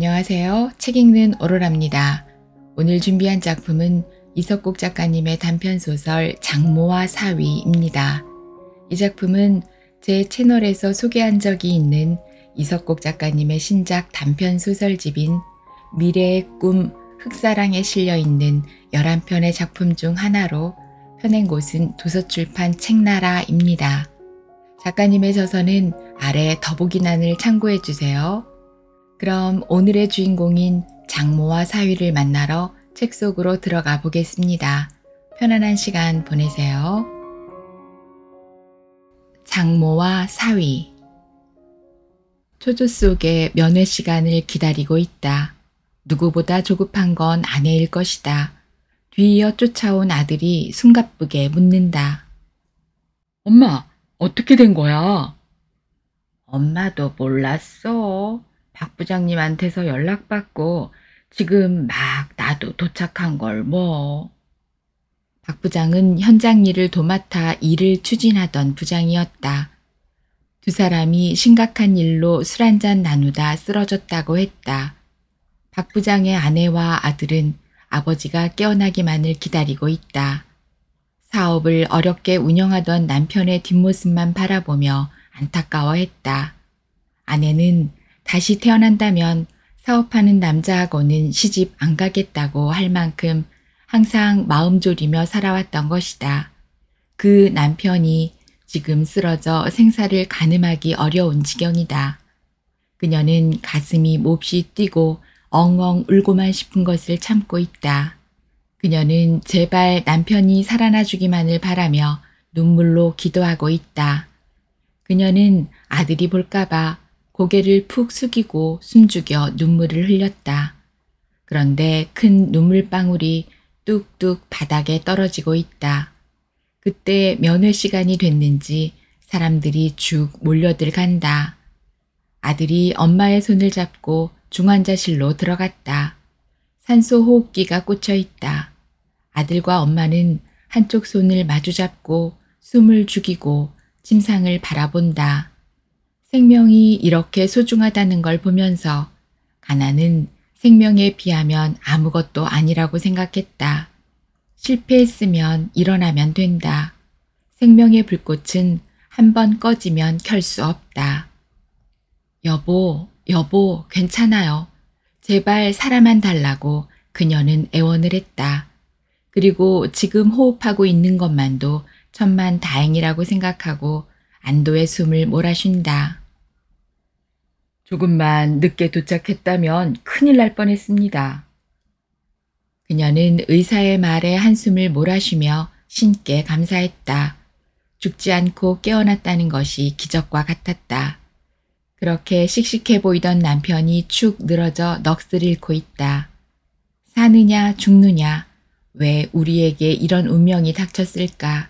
안녕하세요. 책 읽는 오로라입니다. 오늘 준비한 작품은 이석국 작가님의 단편소설 장모와 사위입니다. 이 작품은 제 채널에서 소개한 적이 있는 이석국 작가님의 신작 단편소설집인 미래의 꿈 흑사랑에 실려있는 11편의 작품 중 하나로 펴낸 곳은 도서출판 책나라입니다. 작가님의 저서는 아래 더보기란을 참고해주세요. 그럼 오늘의 주인공인 장모와 사위를 만나러 책 속으로 들어가 보겠습니다. 편안한 시간 보내세요. 장모와 사위. 초조 속에 면회 시간을 기다리고 있다. 누구보다 조급한 건 아내일 것이다. 뒤이어 쫓아온 아들이 숨가쁘게 묻는다. 엄마, 어떻게 된 거야? 엄마도 몰랐어. 박 부장님한테서 연락받고 지금 막 나도 도착한 걸 뭐. 박 부장은 현장 일을 도맡아 일을 추진하던 부장이었다. 두 사람이 심각한 일로 술 한잔 나누다 쓰러졌다고 했다. 박 부장의 아내와 아들은 아버지가 깨어나기만을 기다리고 있다. 사업을 어렵게 운영하던 남편의 뒷모습만 바라보며 안타까워했다. 아내는 다시 태어난다면 사업하는 남자하고는 시집 안 가겠다고 할 만큼 항상 마음 졸이며 살아왔던 것이다. 그 남편이 지금 쓰러져 생사를 가늠하기 어려운 지경이다. 그녀는 가슴이 몹시 뛰고 엉엉 울고만 싶은 것을 참고 있다. 그녀는 제발 남편이 살아나 주기만을 바라며 눈물로 기도하고 있다. 그녀는 아들이 볼까봐 고개를 푹 숙이고 숨죽여 눈물을 흘렸다. 그런데 큰 눈물방울이 뚝뚝 바닥에 떨어지고 있다. 그때 면회 시간이 됐는지 사람들이 쭉 몰려들 간다. 아들이 엄마의 손을 잡고 중환자실로 들어갔다. 산소 호흡기가 꽂혀 있다. 아들과 엄마는 한쪽 손을 마주잡고 숨을 죽이고 침상을 바라본다. 생명이 이렇게 소중하다는 걸 보면서 가나는 생명에 비하면 아무것도 아니라고 생각했다. 실패했으면 일어나면 된다. 생명의 불꽃은 한번 꺼지면 켤 수 없다. 여보, 괜찮아요. 제발 살아만 달라고 그녀는 애원을 했다. 그리고 지금 호흡하고 있는 것만도 천만 다행이라고 생각하고 안도의 숨을 몰아쉰다. 조금만 늦게 도착했다면 큰일 날 뻔했습니다. 그녀는 의사의 말에 한숨을 몰아쉬며 신께 감사했다. 죽지 않고 깨어났다는 것이 기적과 같았다. 그렇게 씩씩해 보이던 남편이 축 늘어져 넋을 잃고 있다. 사느냐 죽느냐, 왜 우리에게 이런 운명이 닥쳤을까?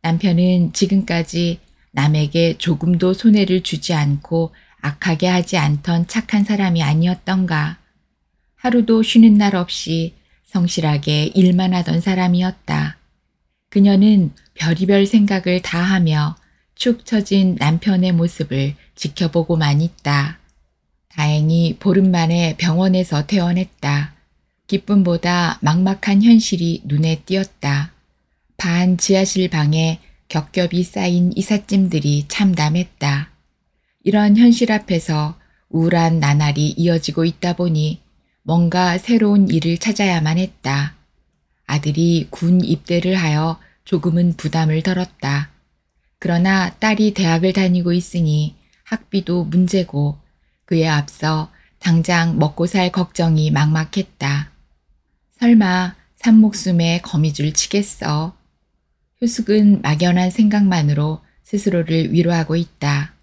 남편은 지금까지 남에게 조금도 손해를 주지 않고 악하게 하지 않던 착한 사람이 아니었던가. 하루도 쉬는 날 없이 성실하게 일만 하던 사람이었다. 그녀는 별의별 생각을 다 하며 축 처진 남편의 모습을 지켜보고만 있다. 다행히 보름 만에 병원에서 퇴원했다. 기쁨보다 막막한 현실이 눈에 띄었다. 반 지하실 방에 겹겹이 쌓인 이삿짐들이 참담했다. 이런 현실 앞에서 우울한 나날이 이어지고 있다 보니 뭔가 새로운 일을 찾아야만 했다. 아들이 군 입대를 하여 조금은 부담을 덜었다. 그러나 딸이 대학을 다니고 있으니 학비도 문제고 그에 앞서 당장 먹고 살 걱정이 막막했다. 설마 산목숨에 거미줄 치겠어. 효숙은 막연한 생각만으로 스스로를 위로하고 있다.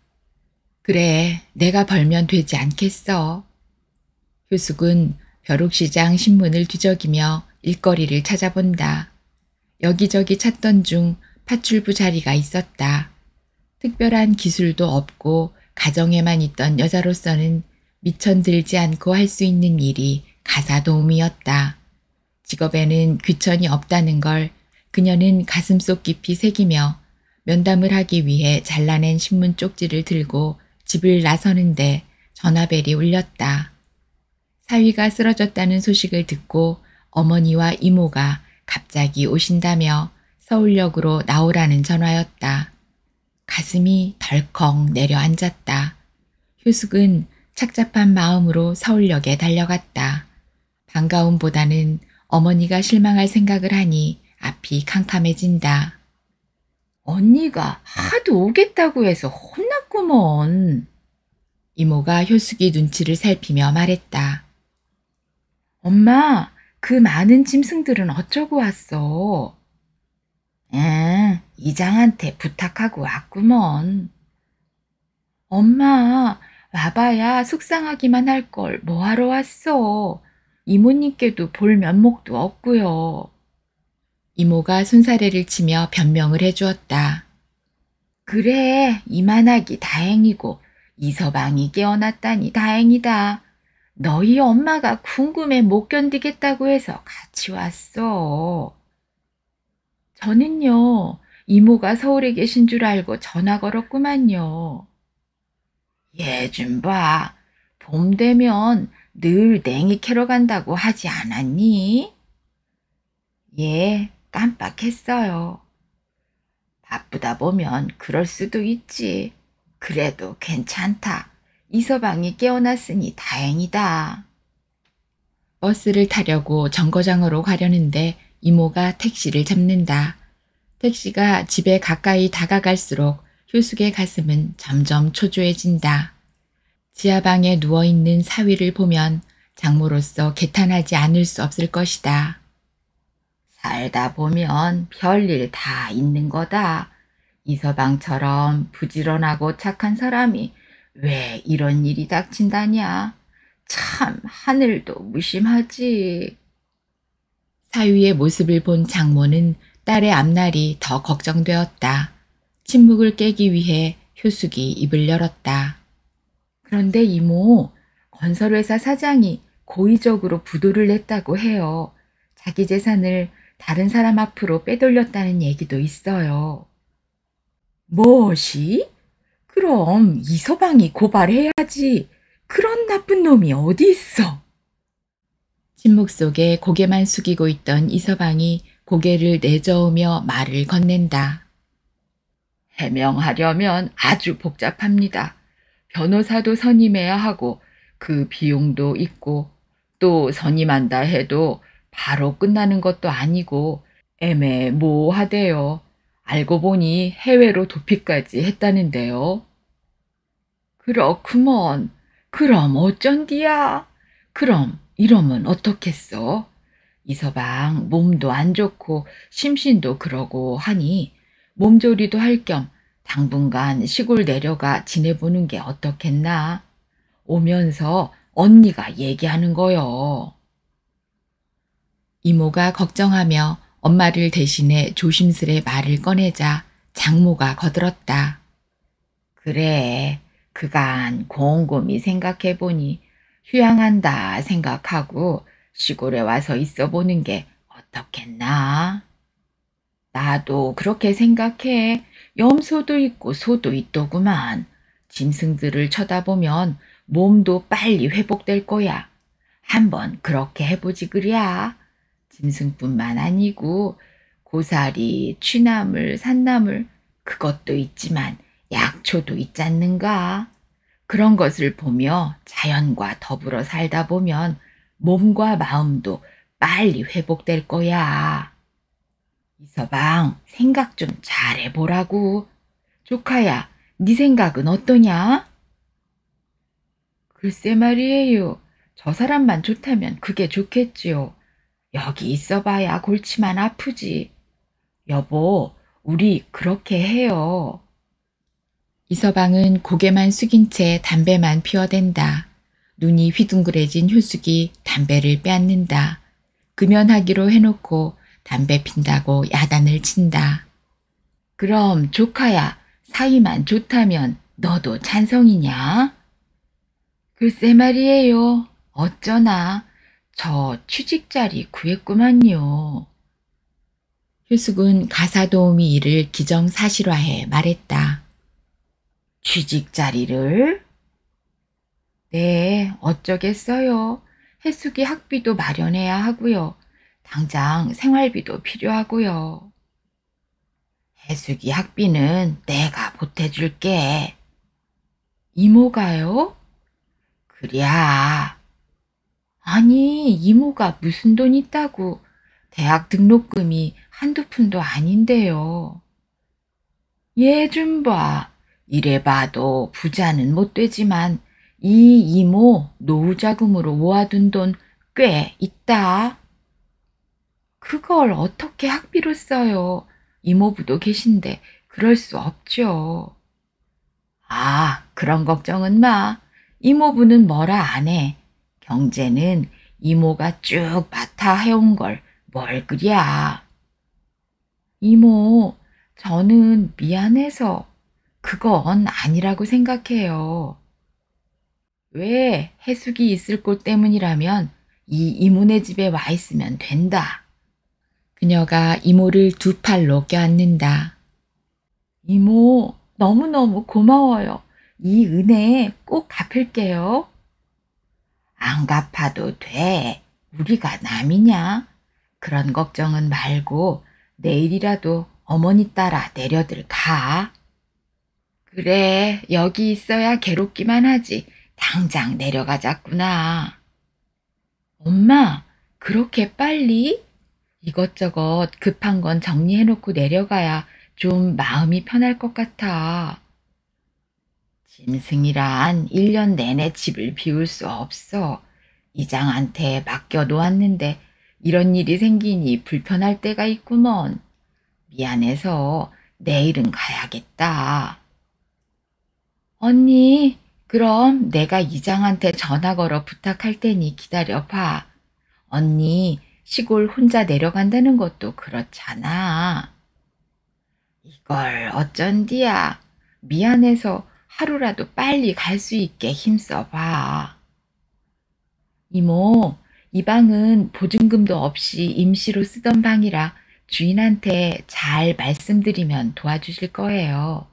그래, 내가 벌면 되지 않겠어. 효숙은 벼룩시장 신문을 뒤적이며 일거리를 찾아본다. 여기저기 찾던 중 파출부 자리가 있었다. 특별한 기술도 없고 가정에만 있던 여자로서는 미천 들지 않고 할 수 있는 일이 가사도우미였다. 직업에는 귀천이 없다는 걸 그녀는 가슴속 깊이 새기며 면담을 하기 위해 잘라낸 신문 쪽지를 들고 집을 나서는데 전화벨이 울렸다. 사위가 쓰러졌다는 소식을 듣고 어머니와 이모가 갑자기 오신다며 서울역으로 나오라는 전화였다. 가슴이 덜컥 내려앉았다. 효숙은 착잡한 마음으로 서울역에 달려갔다. 반가움보다는 어머니가 실망할 생각을 하니 앞이 캄캄해진다. 언니가 하도 오겠다고 해서 혼났구먼. 이모가 효숙이 눈치를 살피며 말했다. 엄마, 그 많은 짐승들은 어쩌고 왔어? 이장한테 부탁하고 왔구먼. 엄마, 와봐야 속상하기만 할 걸 뭐하러 왔어? 이모님께도 볼 면목도 없고요. 이모가 손사래를 치며 변명을 해주었다. 그래, 이만하기 다행이고 이서방이 깨어났다니 다행이다. 너희 엄마가 궁금해 못 견디겠다고 해서 같이 왔어. 저는요, 이모가 서울에 계신 줄 알고 전화 걸었구만요. 얘 좀 봐. 봄 되면 늘 냉이 캐러 간다고 하지 않았니? 예, 깜빡했어요. 바쁘다 보면 그럴 수도 있지. 그래도 괜찮다. 이서방이 깨어났으니 다행이다. 버스를 타려고 정거장으로 가려는데 이모가 택시를 잡는다. 택시가 집에 가까이 다가갈수록 효숙의 가슴은 점점 초조해진다. 지하방에 누워있는 사위를 보면 장모로서 개탄하지 않을 수 없을 것이다. 살다 보면 별일 다 있는 거다. 이서방처럼 부지런하고 착한 사람이 왜 이런 일이 닥친다냐. 참 하늘도 무심하지. 사위의 모습을 본 장모는 딸의 앞날이 더 걱정되었다. 침묵을 깨기 위해 효숙이 입을 열었다. 그런데 이모, 건설회사 사장이 고의적으로 부도를 냈다고 해요. 자기 재산을 다른 사람 앞으로 빼돌렸다는 얘기도 있어요. 무엇이? 그럼 이서방이 고발해야지. 그런 나쁜 놈이 어디 있어? 침묵 속에 고개만 숙이고 있던 이서방이 고개를 내저으며 말을 건넨다. 해명하려면 아주 복잡합니다. 변호사도 선임해야 하고 그 비용도 있고 또 선임한다 해도 바로 끝나는 것도 아니고 애매모호하대요. 알고 보니 해외로 도피까지 했다는데요. 그렇구먼. 그럼 어쩐디야? 그럼 이러면 어떻겠어? 이서방 몸도 안 좋고 심신도 그러고 하니 몸조리도 할 겸 당분간 시골 내려가 지내보는 게 어떻겠나? 오면서 언니가 얘기하는 거요. 이모가 걱정하며 엄마를 대신해 조심스레 말을 꺼내자 장모가 거들었다. 그래, 그간 곰곰이 생각해보니 휴양한다 생각하고 시골에 와서 있어 보는 게 어떻겠나? 나도 그렇게 생각해. 염소도 있고 소도 있더구만. 짐승들을 쳐다보면 몸도 빨리 회복될 거야. 한번 그렇게 해보지 그랴. 짐승뿐만 아니고 고사리, 취나물, 산나물 그것도 있지만 약초도 있잖는가. 그런 것을 보며 자연과 더불어 살다 보면 몸과 마음도 빨리 회복될 거야. 이서방 생각 좀 잘해보라고. 조카야, 네 생각은 어떠냐? 글쎄 말이에요. 저 사람만 좋다면 그게 좋겠지요. 여기 있어봐야 골치만 아프지. 여보, 우리 그렇게 해요. 이서방은 고개만 숙인 채 담배만 피워댄다. 눈이 휘둥그레진 효숙이 담배를 빼앗는다. 금연하기로 해놓고 담배 핀다고 야단을 친다. 그럼 조카야, 사이만 좋다면 너도 찬성이냐? 글쎄 말이에요. 어쩌나 저 취직자리 구했구만요. 효숙은 가사도우미 일을 기정사실화해 말했다. 취직자리를? 네, 어쩌겠어요. 해숙이 학비도 마련해야 하고요. 당장 생활비도 필요하고요. 해숙이 학비는 내가 보태줄게. 이모가요? 그랴. 아니, 이모가 무슨 돈 있다고. 대학 등록금이 한두 푼도 아닌데요. 얘 좀 봐. 이래 봐도 부자는 못 되지만 이 이모 노후자금으로 모아둔 돈 꽤 있다. 그걸 어떻게 학비로 써요? 이모부도 계신데 그럴 수 없죠. 아, 그런 걱정은 마. 이모부는 뭐라 안 해. 경제는 이모가 쭉 맡아 해온 걸 뭘 그랴. 이모, 저는 미안해서 그건 아니라고 생각해요. 왜 해숙이 있을 곳 때문이라면 이 이모네 집에 와 있으면 된다. 그녀가 이모를 두 팔로 껴안는다. 이모, 너무너무 고마워요. 이 은혜 꼭 갚을게요. 안 갚아도 돼. 우리가 남이냐? 그런 걱정은 말고 내일이라도 어머니 따라 내려들 가. 그래, 여기 있어야 괴롭기만 하지. 당장 내려가자꾸나. 엄마, 그렇게 빨리? 이것저것 급한 건 정리해놓고 내려가야 좀 마음이 편할 것 같아. 짐승이란 1년 내내 집을 비울 수 없어. 이장한테 맡겨 놓았는데 이런 일이 생기니 불편할 때가 있구먼. 미안해서 내일은 가야겠다. 언니, 그럼 내가 이장한테 전화 걸어 부탁할 테니 기다려봐. 언니, 시골 혼자 내려간다는 것도 그렇잖아. 이걸 어쩐디야. 미안해서 하루라도 빨리 갈 수 있게 힘써봐. 이모, 이 방은 보증금도 없이 임시로 쓰던 방이라 주인한테 잘 말씀드리면 도와주실 거예요.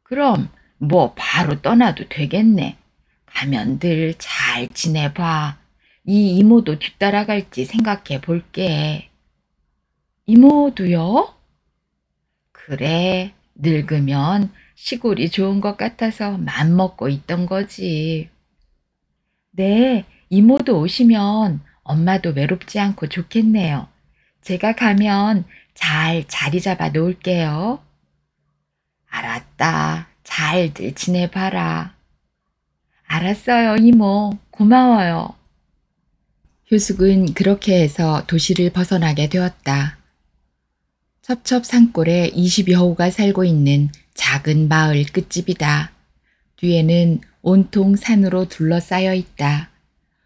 그럼 뭐 바로 떠나도 되겠네. 가면 늘 잘 지내봐. 이 이모도 뒤따라갈지 생각해 볼게. 이모도요? 그래, 늙으면 시골이 좋은 것 같아서 맘먹고 있던 거지. 네, 이모도 오시면 엄마도 외롭지 않고 좋겠네요. 제가 가면 잘 자리 잡아 놓을게요. 알았다. 잘들 지내봐라. 알았어요, 이모. 고마워요. 효숙은 그렇게 해서 도시를 벗어나게 되었다. 첩첩 산골에 20여 호가 살고 있는 작은 마을 끝집이다. 뒤에는 온통 산으로 둘러싸여 있다.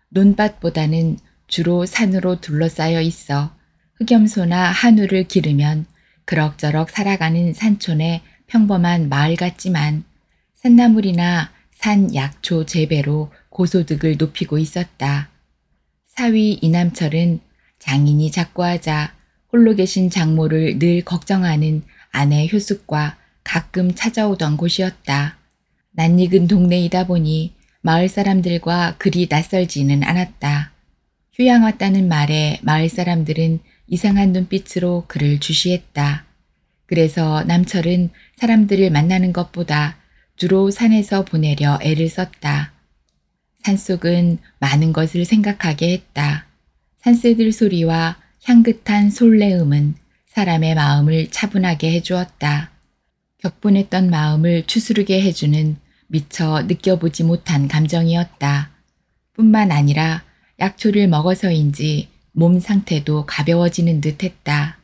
논밭보다는 주로 산으로 둘러싸여 있어 흑염소나 한우를 기르면 그럭저럭 살아가는 산촌의 평범한 마을 같지만 산나물이나 산 약초 재배로 고소득을 높이고 있었다. 사위 이남철은 장인이 작고하자 홀로 계신 장모를 늘 걱정하는 아내 효숙과 가끔 찾아오던 곳이었다. 낯익은 동네이다 보니 마을 사람들과 그리 낯설지는 않았다. 휴양 왔다는 말에 마을 사람들은 이상한 눈빛으로 그를 주시했다. 그래서 남철은 사람들을 만나는 것보다 주로 산에서 보내려 애를 썼다. 산속은 많은 것을 생각하게 했다. 산새들 소리와 향긋한 솔레음은 사람의 마음을 차분하게 해주었다. 격분했던 마음을 추스르게 해주는 미처 느껴보지 못한 감정이었다. 뿐만 아니라 약초를 먹어서인지 몸 상태도 가벼워지는 듯 했다.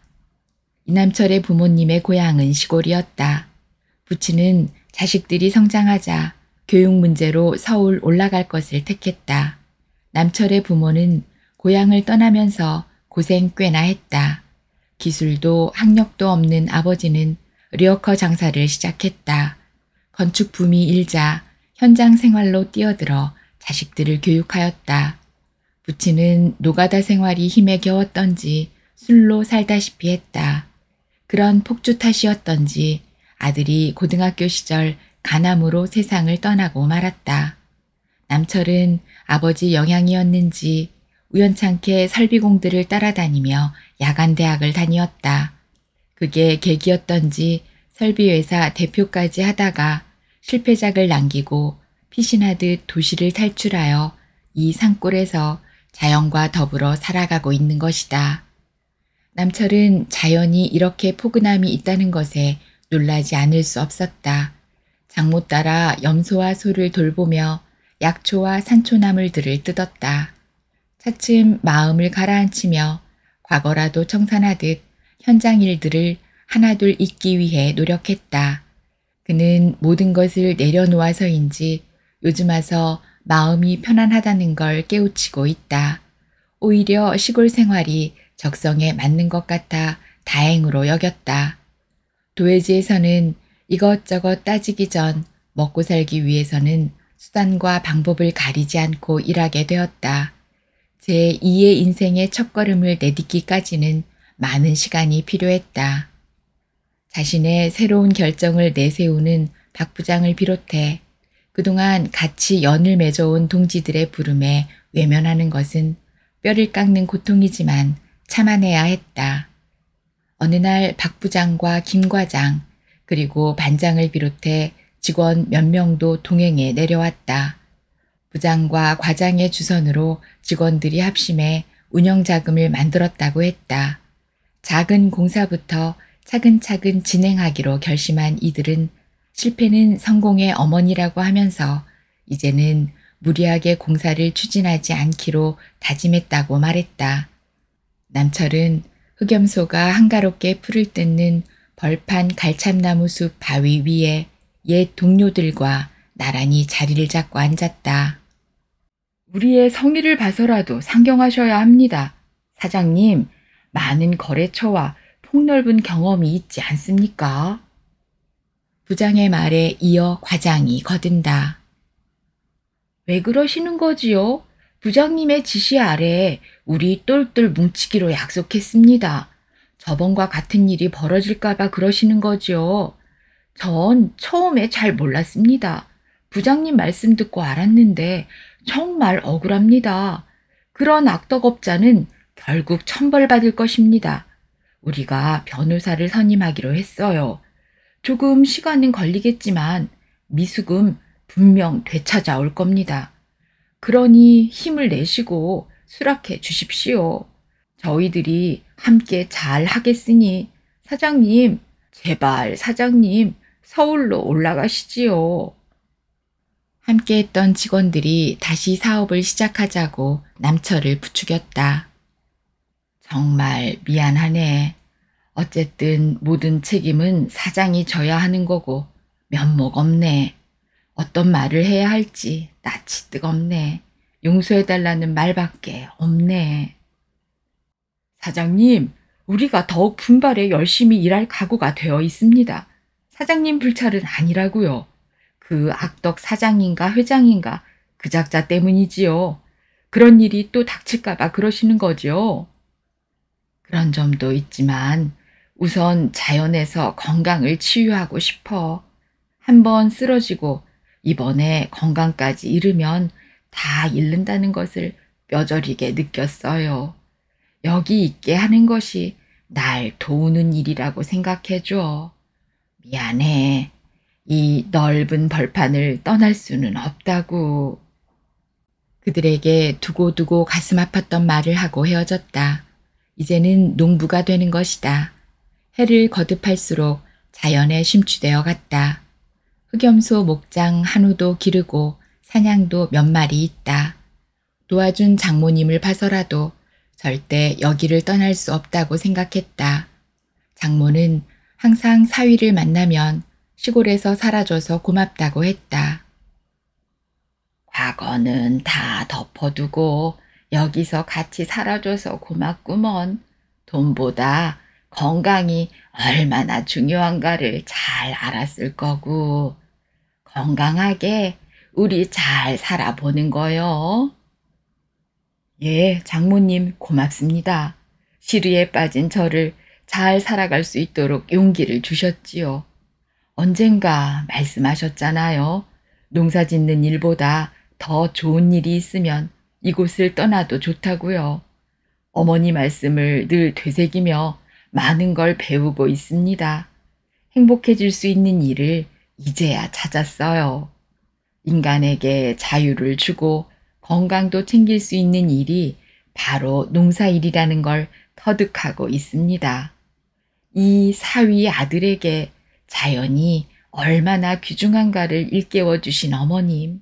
이남철의 부모님의 고향은 시골이었다. 부친은 자식들이 성장하자 교육 문제로 서울 올라갈 것을 택했다. 남철의 부모는 고향을 떠나면서 고생 꽤나 했다. 기술도 학력도 없는 아버지는 리어커 장사를 시작했다. 건축 붐이 일자 현장 생활로 뛰어들어 자식들을 교육하였다. 부친은 노가다 생활이 힘에 겨웠던지 술로 살다시피 했다. 그런 폭주 탓이었던지 아들이 고등학교 시절 간암으로 세상을 떠나고 말았다. 남철은 아버지 영향이었는지 우연찮게 설비공들을 따라다니며 야간대학을 다니었다. 그게 계기였던지 설비회사 대표까지 하다가 실패작을 남기고 피신하듯 도시를 탈출하여 이 산골에서 자연과 더불어 살아가고 있는 것이다. 남철은 자연이 이렇게 포근함이 있다는 것에 놀라지 않을 수 없었다. 장못 따라 염소와 소를 돌보며 약초와 산초나물들을 뜯었다. 차츰 마음을 가라앉히며 과거라도 청산하듯 현장 일들을 하나둘 잊기 위해 노력했다. 그는 모든 것을 내려놓아서인지 요즘 와서 마음이 편안하다는 걸 깨우치고 있다. 오히려 시골 생활이 적성에 맞는 것 같아 다행으로 여겼다. 도회지에서는 이것저것 따지기 전 먹고 살기 위해서는 수단과 방법을 가리지 않고 일하게 되었다. 제2의 인생의 첫걸음을 내딛기까지는 많은 시간이 필요했다. 자신의 새로운 결정을 내세우는 박 부장을 비롯해 그동안 같이 연을 맺어온 동지들의 부름에 외면하는 것은 뼈를 깎는 고통이지만 참아내야 했다. 어느 날 박 부장과 김 과장 그리고 반장을 비롯해 직원 몇 명도 동행에 내려왔다. 부장과 과장의 주선으로 직원들이 합심해 운영자금을 만들었다고 했다. 작은 공사부터 차근차근 진행하기로 결심한 이들은 실패는 성공의 어머니라고 하면서 이제는 무리하게 공사를 추진하지 않기로 다짐했다고 말했다. 남철은 흑염소가 한가롭게 풀을 뜯는 벌판 갈참나무 숲 바위 위에 옛 동료들과 나란히 자리를 잡고 앉았다. 우리의 성의를 봐서라도 상경하셔야 합니다. 사장님, 많은 거래처와 폭넓은 경험이 있지 않습니까? 부장의 말에 이어 과장이 거든다. 왜 그러시는 거지요? 부장님의 지시 아래 우리 똘똘 뭉치기로 약속했습니다. 저번과 같은 일이 벌어질까봐 그러시는 거지요. 전 처음에 잘 몰랐습니다. 부장님 말씀 듣고 알았는데 정말 억울합니다. 그런 악덕업자는 결국 천벌받을 것입니다. 우리가 변호사를 선임하기로 했어요. 조금 시간은 걸리겠지만 미수금 분명 되찾아올 겁니다. 그러니 힘을 내시고 수락해 주십시오. 저희들이 함께 잘 하겠으니 사장님, 제발 사장님, 서울로 올라가시지요. 함께했던 직원들이 다시 사업을 시작하자고 남철을 부추겼다. 정말 미안하네. 어쨌든 모든 책임은 사장이 져야 하는 거고 면목 없네. 어떤 말을 해야 할지 낯이 뜨겁네. 용서해달라는 말밖에 없네. 사장님, 우리가 더욱 분발해 열심히 일할 각오가 되어 있습니다. 사장님 불찰은 아니라고요. 그 악덕 사장인가 회장인가 그 작자 때문이지요. 그런 일이 또 닥칠까봐 그러시는 거지요. 그런 점도 있지만 우선 자연에서 건강을 치유하고 싶어. 한번 쓰러지고 이번에 건강까지 잃으면 다 잃는다는 것을 뼈저리게 느꼈어요. 여기 있게 하는 것이 날 도우는 일이라고 생각해줘. 미안해. 이 넓은 벌판을 떠날 수는 없다고. 그들에게 두고두고 가슴 아팠던 말을 하고 헤어졌다. 이제는 농부가 되는 것이다. 해를 거듭할수록 자연에 심취되어 갔다. 흑염소 목장 한우도 기르고 사냥도 몇 마리 있다. 도와준 장모님을 봐서라도 절대 여기를 떠날 수 없다고 생각했다. 장모는 항상 사위를 만나면 시골에서 살아줘서 고맙다고 했다. 과거는 다 덮어두고 여기서 같이 살아줘서 고맙구먼. 돈보다 건강이 얼마나 중요한가를 잘 알았을 거고. 건강하게 우리 잘 살아보는 거요. 예, 장모님 고맙습니다. 시리에 빠진 저를 잘 살아갈 수 있도록 용기를 주셨지요. 언젠가 말씀하셨잖아요. 농사 짓는 일보다 더 좋은 일이 있으면 이곳을 떠나도 좋다고요. 어머니 말씀을 늘 되새기며 많은 걸 배우고 있습니다. 행복해질 수 있는 일을 이제야 찾았어요. 인간에게 자유를 주고 건강도 챙길 수 있는 일이 바로 농사일이라는 걸 터득하고 있습니다. 이 사위 아들에게 자연이 얼마나 귀중한가를 일깨워 주신 어머님,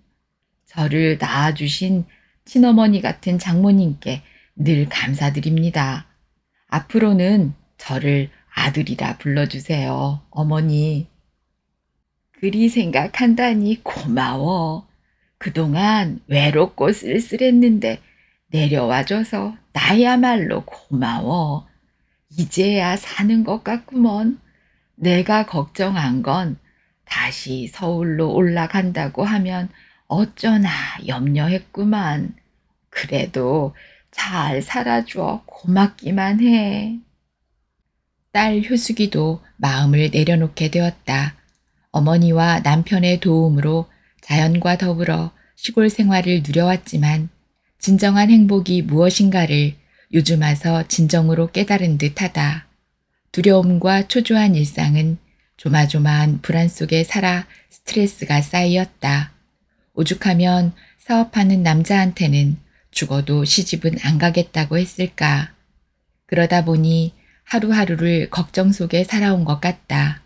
저를 낳아주신 친어머니 같은 장모님께 늘 감사드립니다. 앞으로는 저를 아들이라 불러주세요, 어머니. 그리 생각한다니 고마워. 그동안 외롭고 쓸쓸했는데 내려와줘서 나야말로 고마워. 이제야 사는 것 같구먼. 내가 걱정한 건 다시 서울로 올라간다고 하면 어쩌나 염려했구만. 그래도 잘 살아줘 고맙기만 해. 딸 효숙이도 마음을 내려놓게 되었다. 어머니와 남편의 도움으로 자연과 더불어 시골 생활을 누려왔지만 진정한 행복이 무엇인가를 요즘 와서 진정으로 깨달은 듯하다. 두려움과 초조한 일상은 조마조마한 불안 속에 살아 스트레스가 쌓이었다. 오죽하면 사업하는 남자한테는 죽어도 시집은 안 가겠다고 했을까. 그러다 보니 하루하루를 걱정 속에 살아온 것 같다.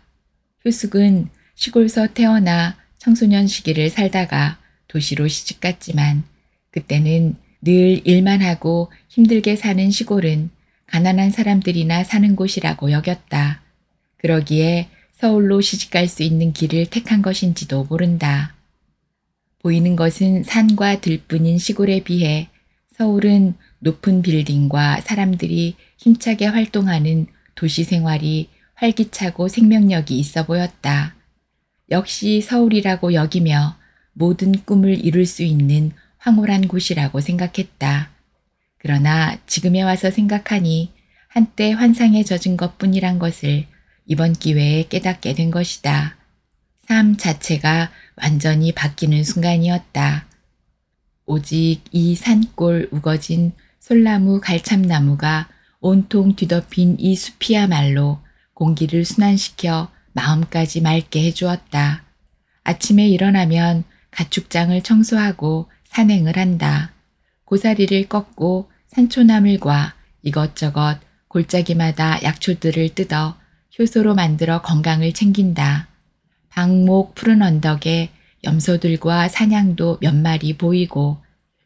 효숙은 시골서 태어나 청소년 시기를 살다가 도시로 시집갔지만 그때는 늘 일만 하고 힘들게 사는 시골은 가난한 사람들이나 사는 곳이라고 여겼다. 그러기에 서울로 시집갈 수 있는 길을 택한 것인지도 모른다. 보이는 것은 산과 들뿐인 시골에 비해 서울은 높은 빌딩과 사람들이 힘차게 활동하는 도시 생활이 활기차고 생명력이 있어 보였다. 역시 서울이라고 여기며 모든 꿈을 이룰 수 있는 황홀한 곳이라고 생각했다. 그러나 지금에 와서 생각하니 한때 환상에 젖은 것뿐이란 것을 이번 기회에 깨닫게 된 것이다. 삶 자체가 완전히 바뀌는 순간이었다. 오직 이 산골 우거진 솔나무 갈참나무가 온통 뒤덮인 이 숲이야말로 공기를 순환시켜 마음까지 맑게 해주었다. 아침에 일어나면 가축장을 청소하고 산행을 한다. 고사리를 꺾고 산초나물과 이것저것 골짜기마다 약초들을 뜯어 효소로 만들어 건강을 챙긴다. 방목 푸른 언덕에 염소들과 사냥도 몇 마리 보이고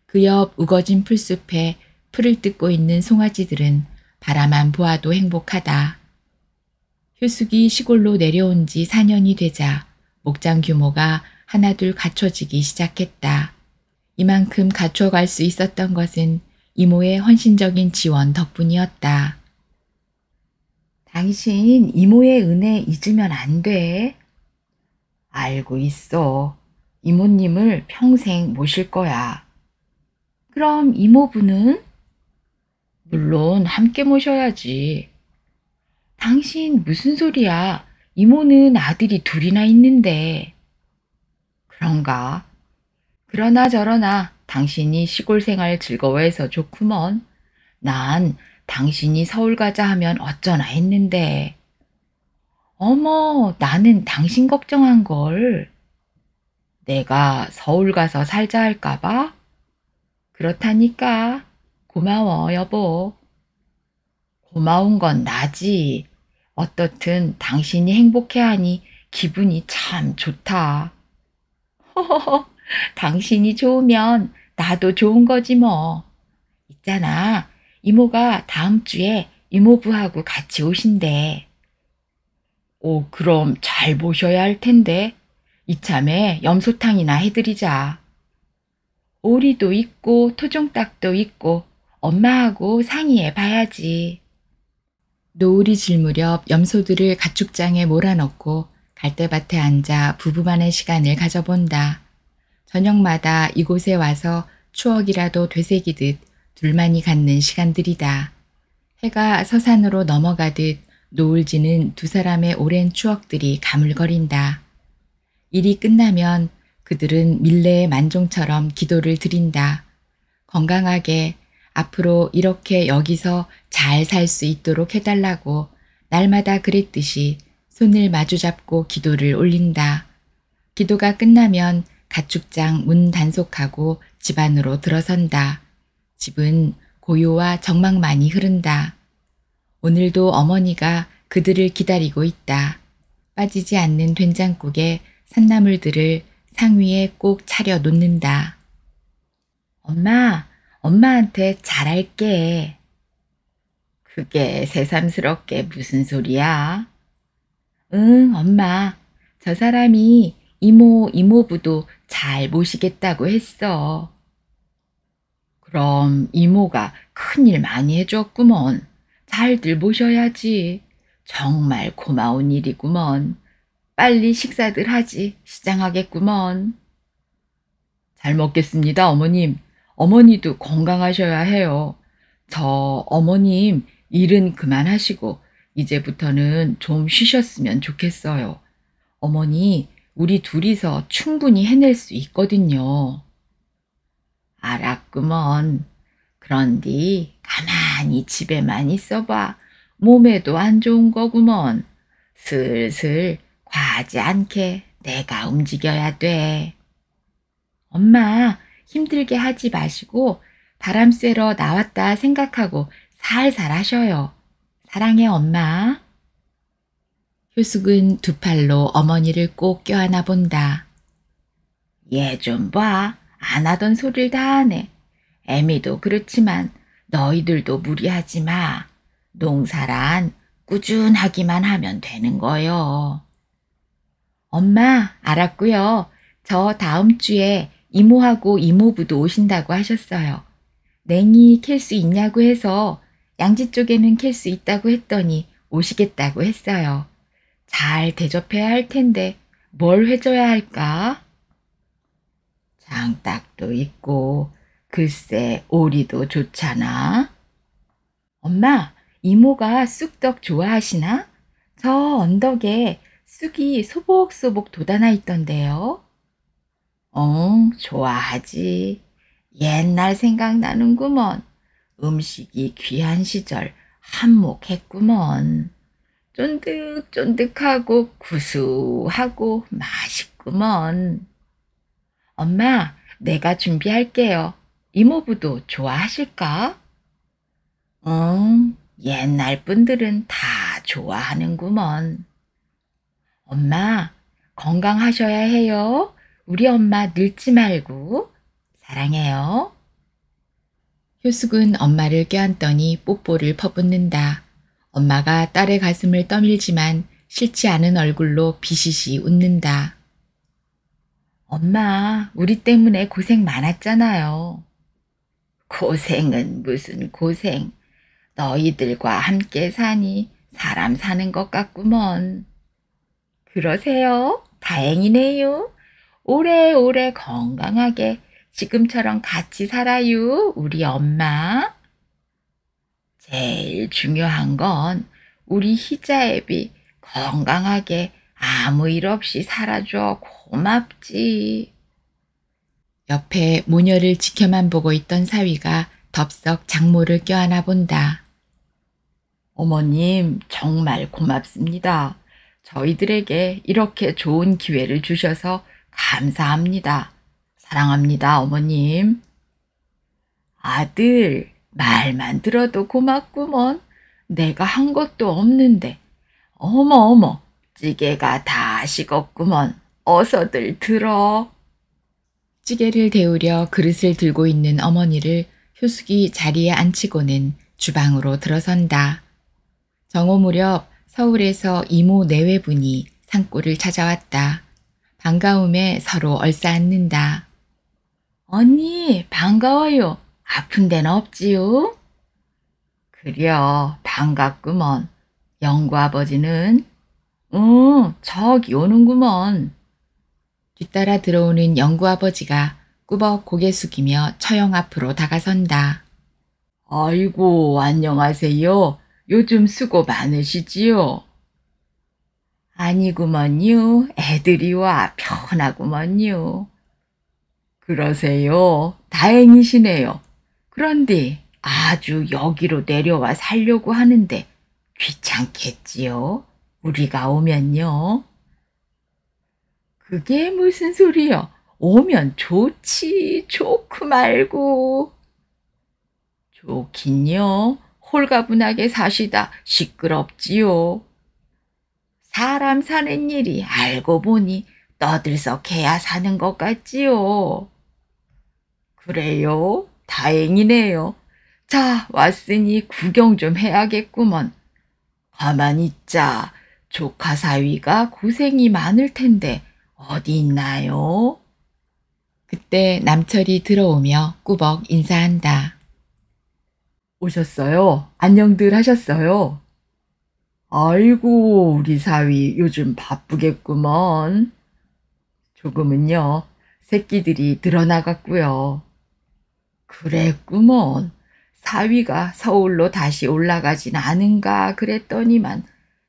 그 옆 우거진 풀숲에 풀을 뜯고 있는 송아지들은 바라만 보아도 행복하다. 효숙이 시골로 내려온 지 4년이 되자 목장 규모가 하나둘 갖춰지기 시작했다. 이만큼 갖춰갈 수 있었던 것은 이모의 헌신적인 지원 덕분이었다. 당신 이모의 은혜 잊으면 안 돼. 알고 있어. 이모님을 평생 모실 거야. 그럼 이모부는? 물론 함께 모셔야지. 당신 무슨 소리야. 이모는 아들이 둘이나 있는데. 그런가? 그러나 저러나 당신이 시골 생활 즐거워해서 좋구먼. 난 당신이 서울 가자 하면 어쩌나 했는데. 어머, 나는 당신 걱정한 걸. 내가 서울 가서 살자 할까봐? 그렇다니까. 고마워, 여보. 고마운 건 나지. 어떻든 당신이 행복해하니 기분이 참 좋다. 허허허, 당신이 좋으면 나도 좋은 거지 뭐. 있잖아, 이모가 다음 주에 이모부하고 같이 오신대. 오, 그럼 잘 모셔야 할 텐데. 이참에 염소탕이나 해드리자. 오리도 있고 토종닭도 있고 엄마하고 상의해 봐야지. 노을이 질 무렵 염소들을 가축장에 몰아넣고 갈대밭에 앉아 부부만의 시간을 가져본다. 저녁마다 이곳에 와서 추억이라도 되새기듯 둘만이 갖는 시간들이다. 해가 서산으로 넘어가듯 노을 지는 두 사람의 오랜 추억들이 가물거린다. 일이 끝나면 그들은 밀레의 만종처럼 기도를 드린다. 건강하게 앞으로 이렇게 여기서 잘 살 수 있도록 해달라고 날마다 그랬듯이 손을 마주잡고 기도를 올린다. 기도가 끝나면 가축장 문 단속하고 집 안으로 들어선다. 집은 고요와 정막만이 흐른다. 오늘도 어머니가 그들을 기다리고 있다. 빠지지 않는 된장국에 산나물들을 상위에 꼭 차려 놓는다. 엄마, 엄마한테 잘할게. 그게 새삼스럽게 무슨 소리야? 응, 엄마. 저 사람이 이모부도 잘 모시겠다고 했어. 그럼 이모가 큰일 많이 해줬구먼. 잘들 모셔야지. 정말 고마운 일이구먼. 빨리 식사들 하지. 시장하겠구먼. 잘 먹겠습니다, 어머님. 어머니도 건강하셔야 해요. 저 어머님 일은 그만하시고 이제부터는 좀 쉬셨으면 좋겠어요. 어머니, 우리 둘이서 충분히 해낼 수 있거든요. 알았구먼. 그런디 가만히 집에만 있어봐. 몸에도 안 좋은 거구먼. 슬슬 과하지 않게 내가 움직여야 돼. 엄마, 힘들게 하지 마시고 바람 쐬러 나왔다 생각하고 살살 하셔요. 사랑해, 엄마. 효숙은 두 팔로 어머니를 꼭 껴안아 본다. 얘 좀 봐. 안 하던 소리를 다 하네. 애미도 그렇지만 너희들도 무리하지 마. 농사란 꾸준하기만 하면 되는 거요. 엄마, 알았고요. 저 다음 주에 이모하고 이모부도 오신다고 하셨어요. 냉이 캘 수 있냐고 해서 양지 쪽에는 캘 수 있다고 했더니 오시겠다고 했어요. 잘 대접해야 할 텐데 뭘 해줘야 할까? 장닭도 있고 글쎄 오리도 좋잖아. 엄마, 이모가 쑥떡 좋아하시나? 저 언덕에 쑥이 소복소복 돋아나 있던데요. 좋아하지. 옛날 생각나는구먼. 음식이 귀한 시절 한몫했구먼. 쫀득쫀득하고 구수하고 맛있구먼. 엄마, 내가 준비할게요. 이모부도 좋아하실까? 옛날 분들은 다 좋아하는구먼. 엄마, 건강하셔야 해요. 우리 엄마 늙지 말고. 사랑해요. 효숙은 엄마를 껴안더니 뽀뽀를 퍼붓는다. 엄마가 딸의 가슴을 떠밀지만 싫지 않은 얼굴로 비시시 웃는다. 엄마, 우리 때문에 고생 많았잖아요. 고생은 무슨 고생. 너희들과 함께 사니 사람 사는 것 같구먼. 그러세요? 다행이네요. 오래오래 건강하게 지금처럼 같이 살아요, 우리 엄마. 제일 중요한 건 우리 희자애비 건강하게 아무 일 없이 살아줘 고맙지. 옆에 모녀를 지켜만 보고 있던 사위가 덥석 장모를 껴안아 본다. 어머님, 정말 고맙습니다. 저희들에게 이렇게 좋은 기회를 주셔서 감사합니다. 사랑합니다, 어머님. 아들, 말만 들어도 고맙구먼. 내가 한 것도 없는데. 어머, 찌개가 다 식었구먼. 어서들 들어. 찌개를 데우려 그릇을 들고 있는 어머니를 효숙이 자리에 앉히고는 주방으로 들어선다. 정오 무렵 서울에서 이모 내외분이 산골을 찾아왔다. 반가움에 서로 얼싸안는다. 언니, 반가워요. 아픈 데는 없지요? 그려, 반갑구먼. 영구 아버지는? 저기 오는구먼. 뒤따라 들어오는 영구 아버지가 꾸벅 고개 숙이며 처형 앞으로 다가선다. 아이고, 안녕하세요. 요즘 수고 많으시지요? 아니구먼요. 애들이 와 편하구먼요. 그러세요. 다행이시네요. 그런데 아주 여기로 내려와 살려고 하는데 귀찮겠지요? 우리가 오면요. 그게 무슨 소리여? 오면 좋지, 좋고 말고. 좋긴요. 홀가분하게 사시다 시끄럽지요. 사람 사는 일이 알고 보니 떠들썩해야 사는 것 같지요. 그래요? 다행이네요. 자, 왔으니 구경 좀 해야겠구먼. 가만히 있자. 조카 사위가 고생이 많을 텐데 어디 있나요? 그때 남철이 들어오며 꾸벅 인사한다. 오셨어요? 안녕들 하셨어요? 아이고, 우리 사위 요즘 바쁘겠구먼. 조금은요. 새끼들이 늘어나갔고요. 그랬구먼. 사위가 서울로 다시 올라가진 않은가 그랬더니만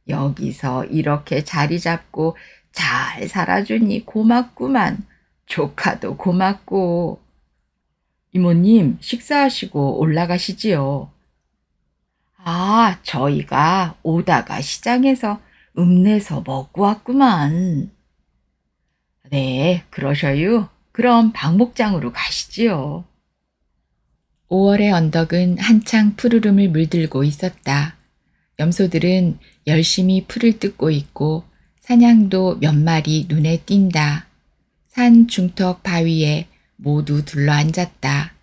여기서 이렇게 자리 잡고 잘 살아주니 고맙구만. 조카도 고맙고. 이모님 식사하시고 올라가시지요. 아, 저희가 오다가 시장에서 읍내서 먹고 왔구만. 네, 그러셔요. 그럼 박목장으로 가시지요. 5월의 언덕은 한창 푸르름을 물들고 있었다. 염소들은 열심히 풀을 뜯고 있고 사냥도 몇 마리 눈에 띈다. 산 중턱 바위에 모두 둘러앉았다.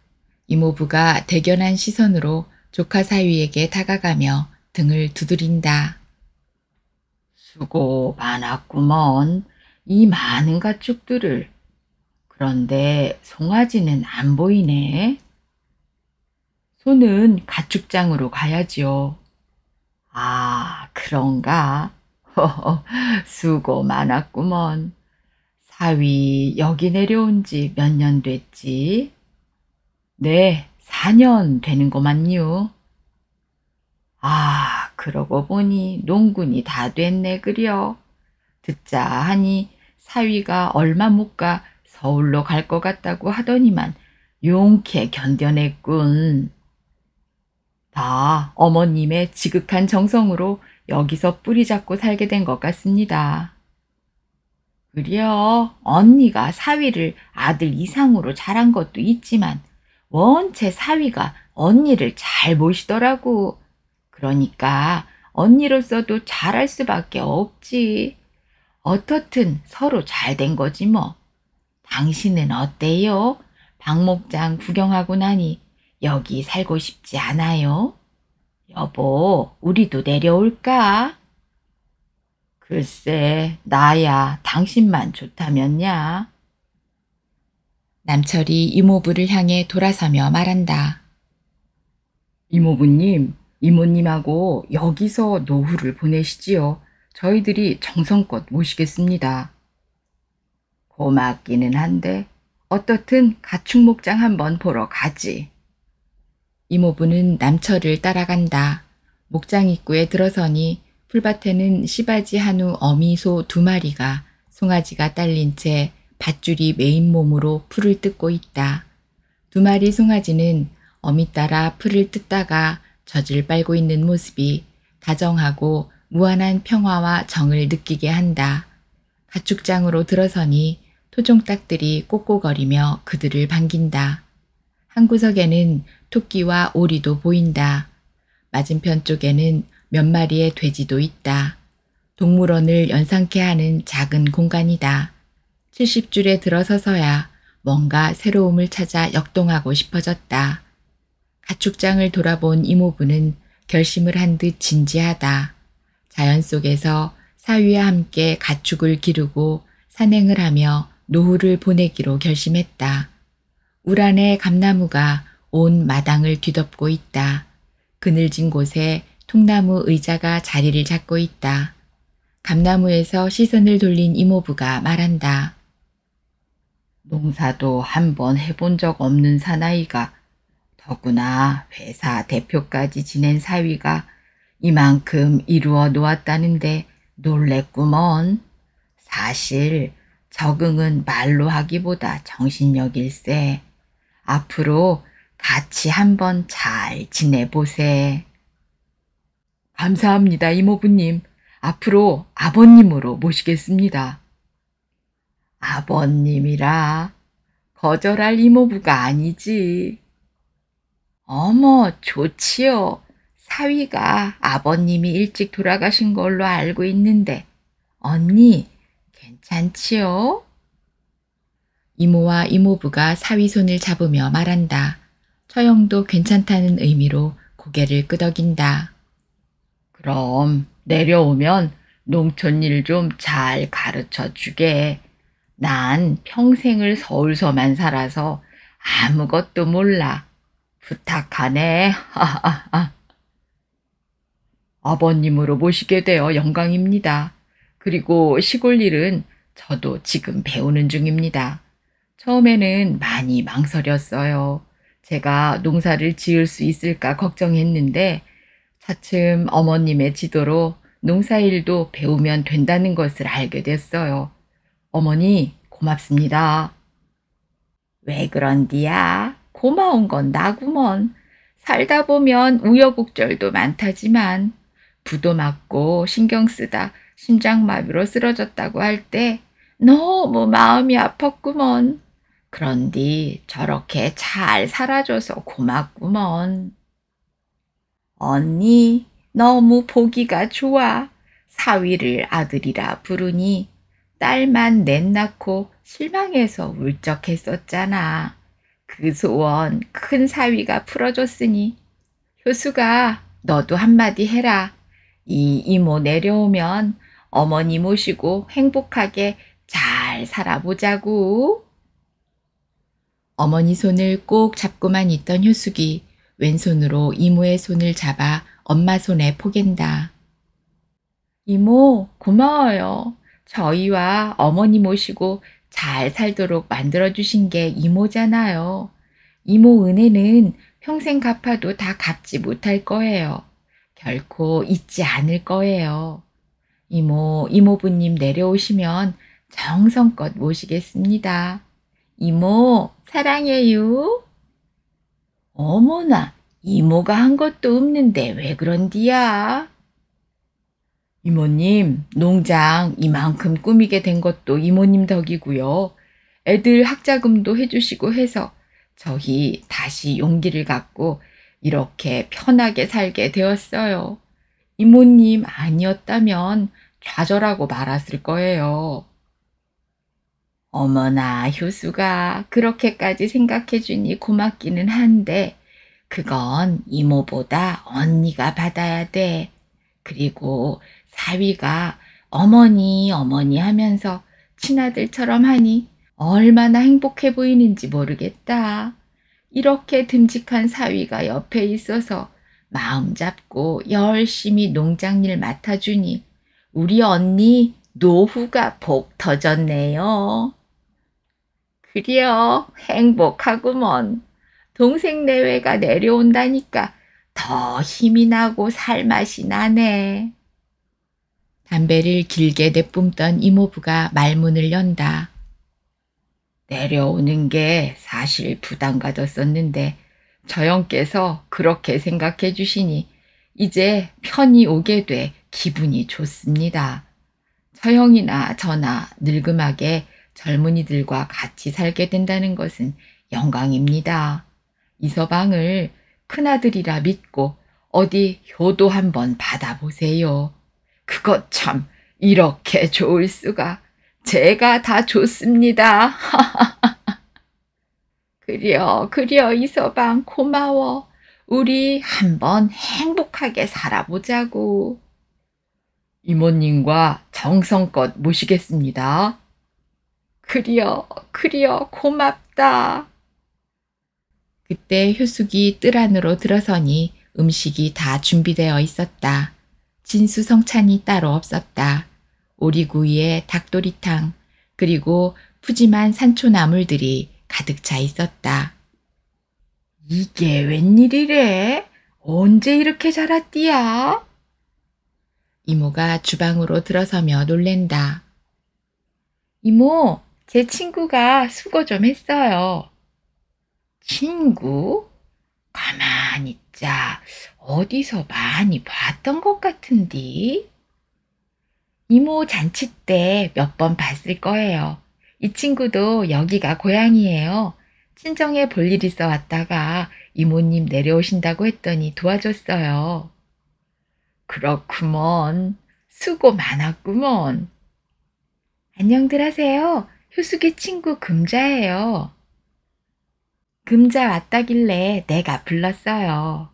이모부가 대견한 시선으로 조카 사위에게 다가가며 등을 두드린다. 수고 많았구먼. 이 많은 가축들을. 그런데 송아지는 안 보이네. 소는 가축장으로 가야지요. 아, 그런가? 허허, 수고 많았구먼. 사위 여기 내려온 지 몇 년 됐지? 네, 4년 되는 거만요. 아, 그러고 보니 농군이 다 됐네 그려. 듣자 하니 사위가 얼마 못 가 서울로 갈 것 같다고 하더니만 용케 견뎌냈군. 다 어머님의 지극한 정성으로 여기서 뿌리 잡고 살게 된 것 같습니다. 그려, 언니가 사위를 아들 이상으로 자란 것도 있지만 원체 사위가 언니를 잘 모시더라고. 그러니까 언니로서도 잘할 수밖에 없지. 어떻든 서로 잘 된 거지 뭐. 당신은 어때요? 박목장 구경하고 나니 여기 살고 싶지 않아요? 여보, 우리도 내려올까? 글쎄, 나야 당신만 좋다면야. 남철이 이모부를 향해 돌아서며 말한다. 이모부님, 이모님하고 여기서 노후를 보내시지요. 저희들이 정성껏 모시겠습니다. 고맙기는 한데 어떻든 가축목장 한번 보러 가지. 이모부는 남철을 따라간다. 목장 입구에 들어서니 풀밭에는 씨바지 한우 어미소 2마리가 송아지가 딸린 채 밧줄이 메인 몸으로 풀을 뜯고 있다. 2마리 송아지는 어미 따라 풀을 뜯다가 젖을 빨고 있는 모습이 다정하고 무한한 평화와 정을 느끼게 한다. 가축장으로 들어서니 토종닭들이 꼬꼬거리며 그들을 반긴다. 한 구석에는 토끼와 오리도 보인다. 맞은편 쪽에는 몇 마리의 돼지도 있다. 동물원을 연상케 하는 작은 공간이다. 70줄에 들어서서야 뭔가 새로움을 찾아 역동하고 싶어졌다. 가축장을 돌아본 이모부는 결심을 한 듯 진지하다. 자연 속에서 사위와 함께 가축을 기르고 산행을 하며 노후를 보내기로 결심했다. 우란의 감나무가 온 마당을 뒤덮고 있다. 그늘진 곳에 통나무 의자가 자리를 잡고 있다. 감나무에서 시선을 돌린 이모부가 말한다. 농사도 한번 해본 적 없는 사나이가 더구나 회사 대표까지 지낸 사위가 이만큼 이루어 놓았다는데 놀랬구먼. 사실 적응은 말로 하기보다 정신력일세. 앞으로 같이 한번 잘 지내보세. 감사합니다, 이모부님. 앞으로 아버님으로 모시겠습니다. 아버님이라 거절할 이모부가 아니지. 어머, 좋지요. 사위가 아버님이 일찍 돌아가신 걸로 알고 있는데 언니 괜찮지요? 이모와 이모부가 사위 손을 잡으며 말한다. 처형도 괜찮다는 의미로 고개를 끄덕인다. 그럼 내려오면 농촌 일 좀 잘 가르쳐 주게. 난 평생을 서울서만 살아서 아무것도 몰라. 부탁하네. 아버님으로 모시게 되어 영광입니다. 그리고 시골 일은 저도 지금 배우는 중입니다. 처음에는 많이 망설였어요. 제가 농사를 지을 수 있을까 걱정했는데 차츰 어머님의 지도로 농사일도 배우면 된다는 것을 알게 됐어요. 어머니, 고맙습니다. 왜 그런디야? 고마운 건 나구먼. 살다 보면 우여곡절도 많다지만 부도 맞고 신경 쓰다 심장마비로 쓰러졌다고 할 때 너무 마음이 아팠구먼. 그런디 저렇게 잘 살아줘서 고맙구먼. 언니, 너무 보기가 좋아. 사위를 아들이라 부르니 딸만 넷 낳고 실망해서 울적했었잖아. 그 소원 큰 사위가 풀어줬으니 효수가 너도 한마디 해라. 이 이모 내려오면 어머니 모시고 행복하게 잘 살아보자구. 어머니 손을 꼭 잡고만 있던 효숙이 왼손으로 이모의 손을 잡아 엄마 손에 포갠다. 이모, 고마워요. 저희와 어머니 모시고 잘 살도록 만들어주신 게 이모잖아요. 이모 은혜는 평생 갚아도 다 갚지 못할 거예요. 결코 잊지 않을 거예요. 이모, 이모부님 내려오시면 정성껏 모시겠습니다. 이모, 사랑해요. 어머나, 이모가 한 것도 없는데 왜 그런디야? 이모님, 농장 이만큼 꾸미게 된 것도 이모님 덕이고요. 애들 학자금도 해주시고 해서 저희 다시 용기를 갖고 이렇게 편하게 살게 되었어요. 이모님 아니었다면 좌절하고 말았을 거예요. 어머나, 효수가 그렇게까지 생각해주니 고맙기는 한데 그건 이모보다 언니가 받아야 돼. 그리고 사위가 어머니 어머니 하면서 친아들처럼 하니 얼마나 행복해 보이는지 모르겠다. 이렇게 듬직한 사위가 옆에 있어서 마음 잡고 열심히 농장일 맡아주니 우리 언니 노후가 복 터졌네요. 그려, 행복하구먼. 동생 내외가 내려온다니까 더 힘이 나고 살맛이 나네. 담배를 길게 내뿜던 이모부가 말문을 연다. 내려오는 게 사실 부담 가졌었는데 저 형께서 그렇게 생각해 주시니 이제 편히 오게 돼 기분이 좋습니다. 저 형이나 저나 늙음하게 젊은이들과 같이 살게 된다는 것은 영광입니다. 이 서방을 큰아들이라 믿고 어디 효도 한번 받아보세요. 그것 참 이렇게 좋을 수가. 제가 다 좋습니다. 그려 이 서방 고마워. 우리 한번 행복하게 살아보자고. 이모님과 정성껏 모시겠습니다. 그려 고맙다. 그때 효숙이 뜰 안으로 들어서니 음식이 다 준비되어 있었다. 진수성찬이 따로 없었다. 오리구이에 닭도리탕, 그리고 푸짐한 산초나물들이 가득 차 있었다. 이게 웬일이래? 언제 이렇게 자랐디야? 이모가 주방으로 들어서며 놀랜다. 이모, 제 친구가 수고 좀 했어요. 친구? 가만히 있자. 어디서 많이 봤던 것 같은디? 이모 잔치 때 몇 번 봤을 거예요. 이 친구도 여기가 고향이에요. 친정에 볼 일 있어 왔다가 이모님 내려오신다고 했더니 도와줬어요. 그렇구먼. 수고 많았구먼. 안녕들 하세요. 효숙이 친구 금자예요. 금자 왔다길래 내가 불렀어요.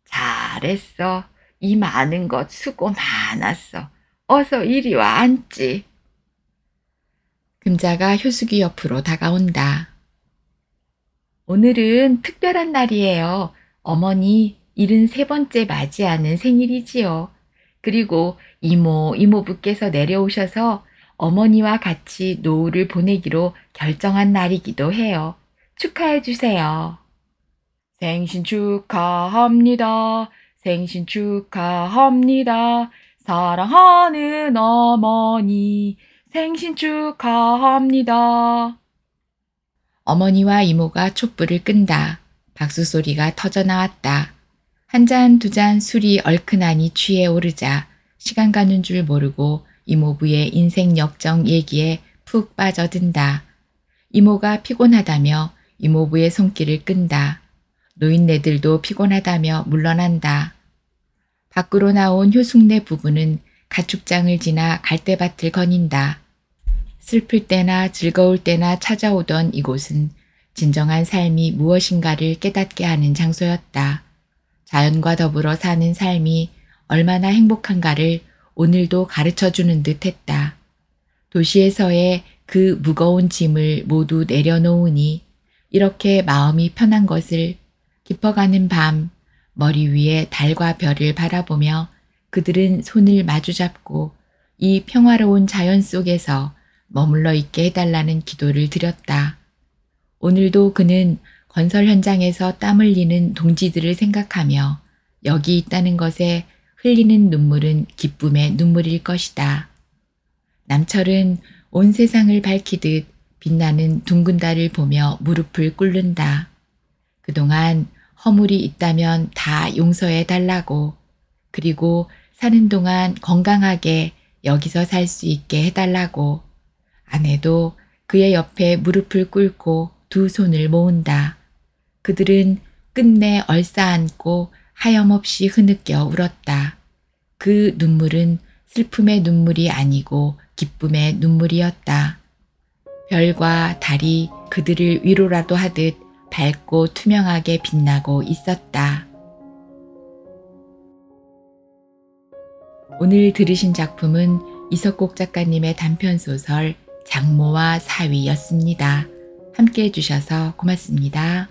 잘했어. 이 많은 것 수고 많았어. 어서 이리 와 앉지. 금자가 효숙이 옆으로 다가온다. 오늘은 특별한 날이에요. 어머니 73번째 맞이하는 생일이지요. 그리고 이모, 이모부께서 내려오셔서 어머니와 같이 노후를 보내기로 결정한 날이기도 해요. 축하해 주세요. 생신 축하합니다. 생신 축하합니다. 사랑하는 어머니, 생신 축하합니다. 어머니와 이모가 촛불을 끈다. 박수 소리가 터져 나왔다. 한 잔, 두 잔 술이 얼큰하니 취해 오르자 시간 가는 줄 모르고 이모부의 인생 역정 얘기에 푹 빠져든다. 이모가 피곤하다며 이모부의 손길을 끈다. 노인네들도 피곤하다며 물러난다. 밖으로 나온 효숙네 부부는 가축장을 지나 갈대밭을 거닌다. 슬플 때나 즐거울 때나 찾아오던 이곳은 진정한 삶이 무엇인가를 깨닫게 하는 장소였다. 자연과 더불어 사는 삶이 얼마나 행복한가를 오늘도 가르쳐주는 듯 했다. 도시에서의 그 무거운 짐을 모두 내려놓으니 이렇게 마음이 편한 것을 깊어가는 밤 머리 위에 달과 별을 바라보며 그들은 손을 마주잡고 이 평화로운 자연 속에서 머물러 있게 해달라는 기도를 드렸다. 오늘도 그는 건설 현장에서 땀 흘리는 동지들을 생각하며 여기 있다는 것에 흘리는 눈물은 기쁨의 눈물일 것이다. 남철은 온 세상을 밝히듯 빛나는 둥근 달을 보며 무릎을 꿇는다. 그동안 허물이 있다면 다 용서해 달라고, 그리고 사는 동안 건강하게 여기서 살 수 있게 해달라고. 아내도 그의 옆에 무릎을 꿇고 두 손을 모은다. 그들은 끝내 얼싸안고 하염없이 흐느껴 울었다. 그 눈물은 슬픔의 눈물이 아니고 기쁨의 눈물이었다. 별과 달이 그들을 위로라도 하듯 밝고 투명하게 빛나고 있었다. 오늘 들으신 작품은 이석곡 작가님의 단편소설 장모와 사위였습니다. 함께 해주셔서 고맙습니다.